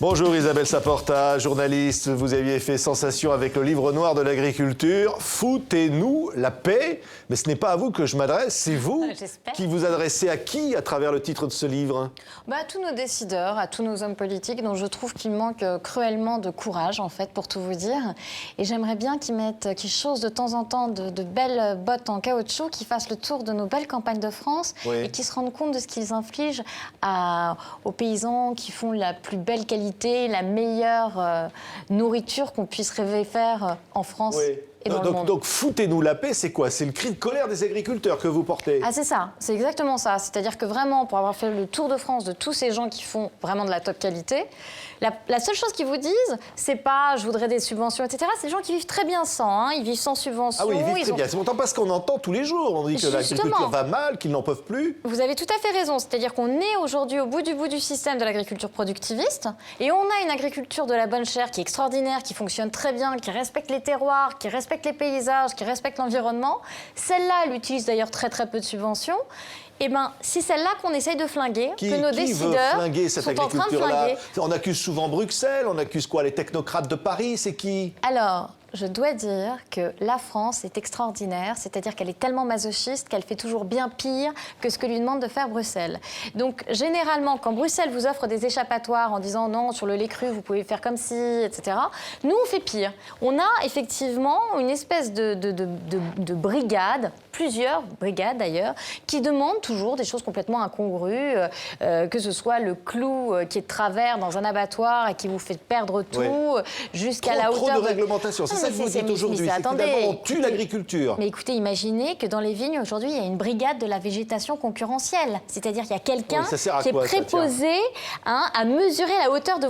Bonjour Isabelle Saporta, journaliste, vous aviez fait sensation avec le livre noir de l'agriculture. Foutez-nous la paix. Mais ce n'est pas à vous que je m'adresse, c'est vous qui vous adressez à qui à travers le titre de ce livre? À tous nos décideurs, à tous nos hommes politiques dont je trouve qu'il manque cruellement de courage, en fait, pour tout vous dire. Et j'aimerais bien qu'ils chaussent de temps en temps de belles bottes en caoutchouc, qu'ils fassent le tour de nos belles campagnes de France et qu'ils se rendent compte de ce qu'ils infligent aux paysans qui font la plus belle qualité, la meilleure nourriture qu'on puisse rêver faire en France. Et dans le monde. Donc foutez-nous la paix, c'est quoi? C'est le cri de colère des agriculteurs que vous portez? Ah, c'est ça, c'est exactement ça. C'est-à-dire que vraiment, pour avoir fait le tour de France de tous ces gens qui font vraiment de la top qualité, la seule chose qu'ils vous disent, c'est pas « je voudrais des subventions », etc. C'est des gens qui vivent très bien sans, hein. Ils vivent sans subventions. Ah oui, ils vivent très bien. C'est pourtant pas ce qu'on entend tous les jours. On dit que l'agriculture va mal, qu'ils n'en peuvent plus. Vous avez tout à fait raison. C'est-à-dire qu'on est aujourd'hui au bout du système de l'agriculture productiviste et on a une agriculture de la bonne chère qui est extraordinaire, qui fonctionne très bien, qui respecte les terroirs, qui respecte les paysages, qui respecte l'environnement. Celle-là, elle utilise d'ailleurs très peu de subventions. Eh bien, c'est celle-là qu'on essaye de flinguer, que nos décideurs sont en train de flinguer. On accuse souvent Bruxelles, on accuse quoi? Les technocrates de Paris, c'est qui? Alors, je dois dire que la France est extraordinaire, c'est-à-dire qu'elle est tellement masochiste qu'elle fait toujours bien pire que ce que lui demande de faire Bruxelles. Donc, généralement, quand Bruxelles vous offre des échappatoires en disant non, sur le lait cru, vous pouvez faire comme si, etc., nous, on fait pire. On a effectivement une espèce de brigade, plusieurs brigades d'ailleurs, qui demandent toujours des choses complètement incongrues, que ce soit le clou qui est de travers dans un abattoir et qui vous fait perdre tout, jusqu'à la hauteur trop de réglementation. C'est ça que vous dites aujourd'hui. Finalement, on tue l'agriculture. Mais écoutez, imaginez que dans les vignes, aujourd'hui, il y a une brigade de la végétation concurrentielle. C'est-à-dire qu'il y a quelqu'un qui est préposé à mesurer la hauteur de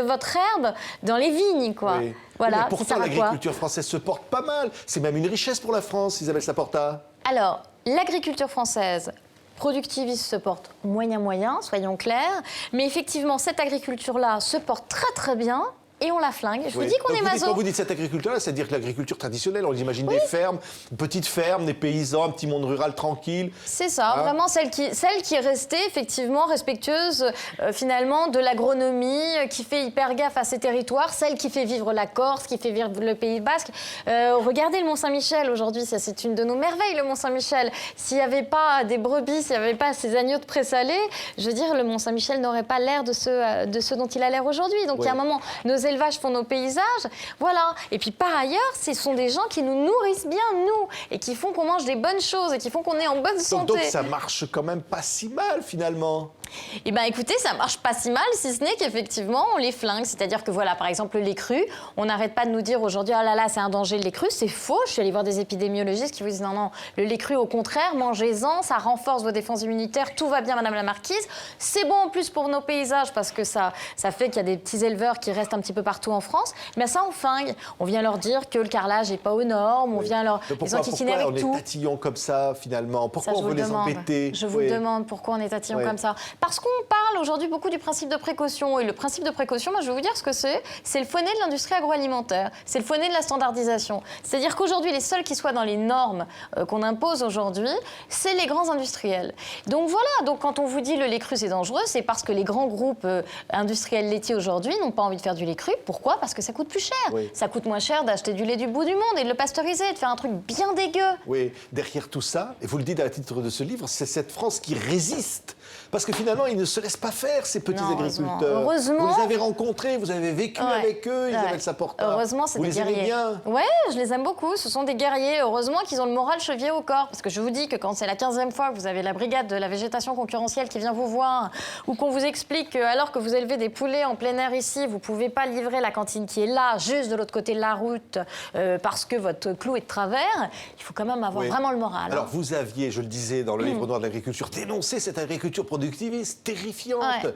votre herbe dans les vignes, quoi. Oui. Voilà, mais pourtant, l'agriculture française se porte pas mal. C'est même une richesse pour la France, Isabelle Saporta. Alors, l'agriculture française productiviste se porte moyen, soyons clairs. Mais effectivement, cette agriculture-là se porte très bien. Et on la flingue. Je vous dis qu'on est maso. Quand vous dites cette agriculture-là, c'est-à-dire que l'agriculture traditionnelle, on imagine des fermes, petites fermes, des paysans, un petit monde rural tranquille. C'est ça, vraiment celle qui est restée effectivement respectueuse finalement de l'agronomie, qui fait hyper gaffe à ses territoires, celle qui fait vivre la Corse, qui fait vivre le Pays Basque. Regardez le Mont-Saint-Michel aujourd'hui, ça c'est une de nos merveilles, le Mont-Saint-Michel. S'il n'y avait pas des brebis, s'il n'y avait pas ces agneaux de présalés, je veux dire, le Mont-Saint-Michel n'aurait pas l'air de ce dont il a l'air aujourd'hui. Donc il y a un moment, nos élevages font nos paysages, voilà. Et puis par ailleurs, ce sont des gens qui nous nourrissent bien, nous, et qui font qu'on mange des bonnes choses, et qui font qu'on est en bonne santé. Donc ça marche quand même pas si mal, finalement. Eh bien, écoutez, ça marche pas si mal, si ce n'est qu'effectivement, on les flingue. C'est-à-dire que, voilà, par exemple, le lait cru, on n'arrête pas de nous dire aujourd'hui, oh là là, c'est un danger le lait cru. C'est faux. Je suis allée voir des épidémiologistes qui vous disent, non, le lait cru, au contraire, mangez-en, ça renforce vos défenses immunitaires, tout va bien, madame la marquise. C'est bon en plus pour nos paysages, parce que ça fait qu'il y a des petits éleveurs qui restent un petit peu partout en France. Mais ça, on flingue. On vient leur dire que le carrelage n'est pas aux normes, on vient leur... Pourquoi on est tatillon comme ça, finalement? Pourquoi on veut les embêter? Je vous demande pourquoi on est tatillon comme ça. Parce qu'on parle aujourd'hui beaucoup du principe de précaution. Et le principe de précaution, moi, je vais vous dire ce que c'est. C'est le fouet de l'industrie agroalimentaire. C'est le fouet de la standardisation. C'est-à-dire qu'aujourd'hui, les seuls qui soient dans les normes qu'on impose aujourd'hui, c'est les grands industriels. Donc voilà, donc quand on vous dit le lait cru, c'est dangereux, c'est parce que les grands groupes industriels laitiers aujourd'hui n'ont pas envie de faire du lait cru. Pourquoi? Parce que ça coûte plus cher. Ça coûte moins cher d'acheter du lait du bout du monde et de le pasteuriser, de faire un truc bien dégueu. Oui, derrière tout ça, et vous le dites à titre de ce livre, c'est cette France qui résiste. Parce que finalement, ils ne se laissent pas faire, ces petits agriculteurs. Heureusement. Vous les avez rencontrés, vous avez vécu avec eux, Isabelle Saporta. Heureusement, c'est des guerriers. Vous les aimez bien? Oui, je les aime beaucoup. Ce sont des guerriers. Heureusement qu'ils ont le moral chevillé au corps. Parce que je vous dis que quand c'est la 15e fois que vous avez la brigade de la végétation concurrentielle qui vient vous voir, ou qu'on vous explique qu'alors que vous élevez des poulets en plein air ici, vous ne pouvez pas livrer la cantine qui est là, juste de l'autre côté de la route, parce que votre clou est de travers, il faut quand même avoir vraiment le moral. Alors, vous aviez, je le disais dans le livre noir de l'agriculture, dénoncé cette agriculture productiviste, terrifiante,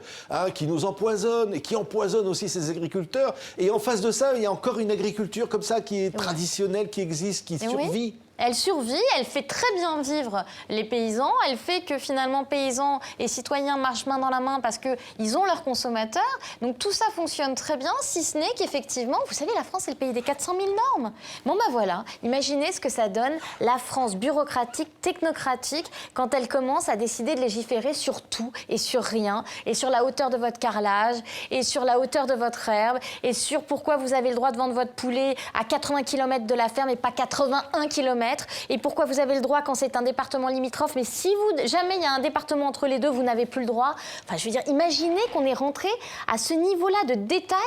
qui nous empoisonne et qui empoisonne aussi ces agriculteurs. Et en face de ça, il y a encore une agriculture comme ça qui est traditionnelle, qui existe, qui survit. Elle survit, elle fait très bien vivre les paysans, elle fait que finalement paysans et citoyens marchent main dans la main parce qu'ils ont leurs consommateurs. Donc tout ça fonctionne très bien, si ce n'est qu'effectivement, vous savez, la France est le pays des 400 000 normes. Bon ben voilà, imaginez ce que ça donne, la France bureaucratique, technocratique, quand elle commence à décider de légiférer sur tout et sur rien, et sur la hauteur de votre carrelage, et sur la hauteur de votre herbe, et sur pourquoi vous avez le droit de vendre votre poulet à 80 km de la ferme et pas 81 km. Et pourquoi vous avez le droit quand c'est un département limitrophe, mais si jamais il y a un département entre les deux, vous n'avez plus le droit. Enfin, je veux dire, imaginez qu'on est rentré à ce niveau-là de détail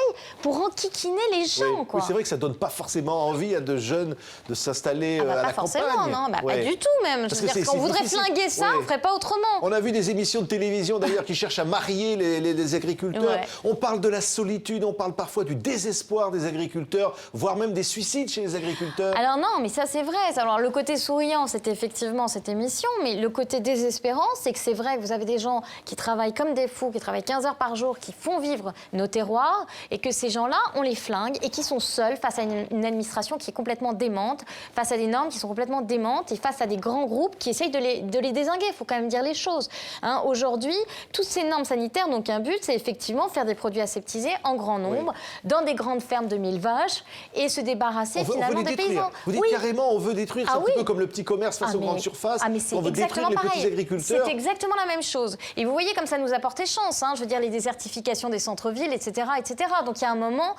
pour enquiquiner les gens. Oui, quoi. Oui, c'est vrai que ça ne donne pas forcément envie à de jeunes de s'installer à la campagne. Pas forcément, non, pas du tout même. Je veux dire, quand on voudrait flinguer ça, on ne ferait pas autrement. On a vu des émissions de télévision d'ailleurs qui cherchent à marier les agriculteurs. Ouais. On parle de la solitude, on parle parfois du désespoir des agriculteurs, voire même des suicides chez les agriculteurs. Alors non, mais ça c'est vrai. Alors le côté souriant, c'était effectivement cette émission, mais le côté désespérant, c'est que c'est vrai que vous avez des gens qui travaillent comme des fous, qui travaillent 15 heures par jour, qui font vivre nos terroirs, et que ces gens-là, on les flingue et qui sont seuls face à une administration qui est complètement démente, face à des normes qui sont complètement démentes et face à des grands groupes qui essayent de les dézinguer. Il faut quand même dire les choses. Hein, aujourd'hui, toutes ces normes sanitaires n'ont qu'un but, c'est effectivement faire des produits aseptisés en grand nombre, dans des grandes fermes de 1000 vaches, et se débarrasser finalement des paysans. Vous dites carrément, on veut détruire, c'est un petit peu comme le petit commerce face aux grandes surfaces. Mais c'est on veut détruire les petits agriculteurs. C'est exactement la même chose. Et vous voyez comme ça nous a porté chance. Hein, je veux dire, les désertifications des centres-villes, etc., etc. Donc il y a un moment,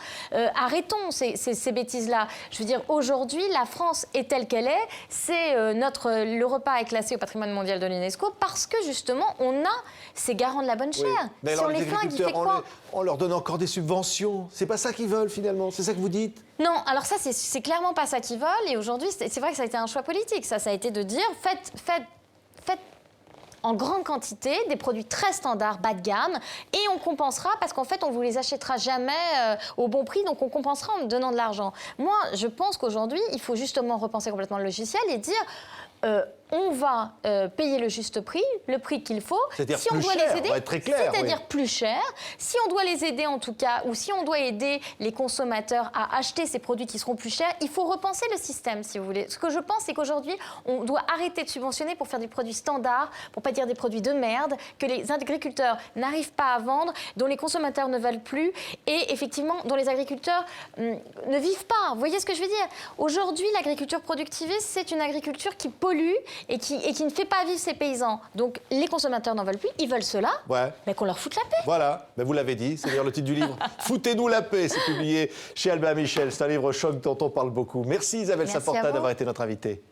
arrêtons ces bêtises-là. Je veux dire, aujourd'hui, la France est telle qu'elle est. Le repas est classé au patrimoine mondial de l'UNESCO parce que justement, on a ces garants de la bonne chair. Mais si alors, on les flingue, il fait quoi? On leur donne encore des subventions. C'est pas ça qu'ils veulent finalement. C'est ça que vous dites? Non, alors ça, c'est clairement pas ça qu'ils veulent. Et aujourd'hui, c'est vrai que ça a été un choix politique. Ça a été de dire, faites en grande quantité, des produits très standards, bas de gamme, et on compensera parce qu'en fait, on ne vous les achètera jamais au bon prix, donc on compensera en donnant de l'argent. Moi, je pense qu'aujourd'hui, il faut justement repenser complètement le logiciel et dire... on va payer le juste prix, le prix qu'il faut. C'est-à-dire si on doit les aider, on va être très clair. C'est-à-dire plus cher. Si on doit les aider en tout cas, ou si on doit aider les consommateurs à acheter ces produits qui seront plus chers, il faut repenser le système, si vous voulez. Ce que je pense, c'est qu'aujourd'hui, on doit arrêter de subventionner pour faire des produits standards, pour pas dire des produits de merde, que les agriculteurs n'arrivent pas à vendre, dont les consommateurs ne veulent plus, et effectivement, dont les agriculteurs ne vivent pas. Vous voyez ce que je veux dire? Aujourd'hui, l'agriculture productiviste, c'est une agriculture qui pollue et qui ne fait pas vivre ses paysans. Donc les consommateurs n'en veulent plus, ils veulent cela, mais qu'on leur foute la paix. Voilà, ben, vous l'avez dit, c'est d'ailleurs le titre du livre. Foutez-nous la paix, c'est publié chez Albin Michel. C'est un livre choc dont on parle beaucoup. Merci Isabelle Saporta d'avoir été notre invitée.